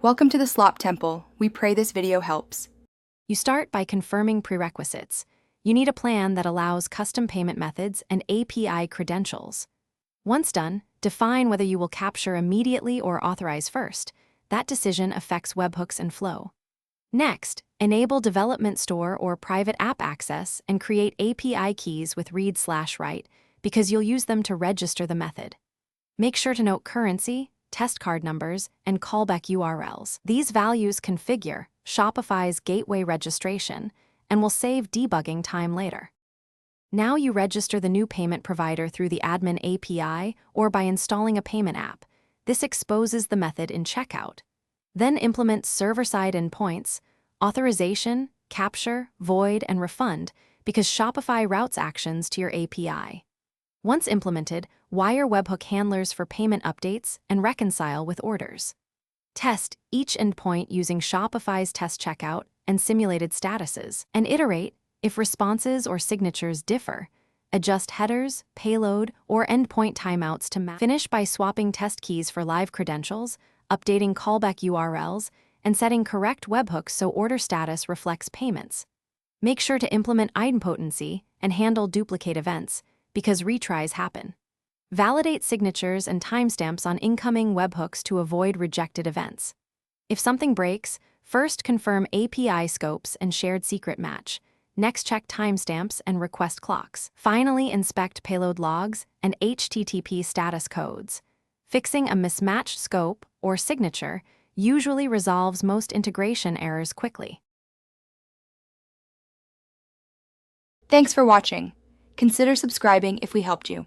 Welcome to the Slop Temple. We pray this video helps. You start by confirming prerequisites. You need a plan that allows custom payment methods and API credentials. Once done, define whether you will capture immediately or authorize first. That decision affects webhooks and flow. Next, enable development store or private app access and create API keys with read/write because you'll use them to register the method. Make sure to note currency, test card numbers, and callback URLs. These values configure Shopify's gateway registration and will save debugging time later. Now you register the new payment provider through the admin API or by installing a payment app. This exposes the method in checkout. Then implement server-side endpoints, authorization, capture, void, and refund because Shopify routes actions to your API. Once implemented, wire webhook handlers for payment updates and reconcile with orders. Test each endpoint using Shopify's test checkout and simulated statuses, and iterate if responses or signatures differ. Adjust headers, payload, or endpoint timeouts to match. Finish by swapping test keys for live credentials, updating callback URLs, and setting correct webhooks so order status reflects payments. Make sure to implement idempotency and handle duplicate events, because retries happen. Validate signatures and timestamps on incoming webhooks to avoid rejected events. If something breaks, first confirm API scopes and shared secret match. Next, check timestamps and request clocks. Finally, inspect payload logs and HTTP status codes. Fixing a mismatched scope or signature usually resolves most integration errors quickly. Thanks for watching. Consider subscribing if we helped you.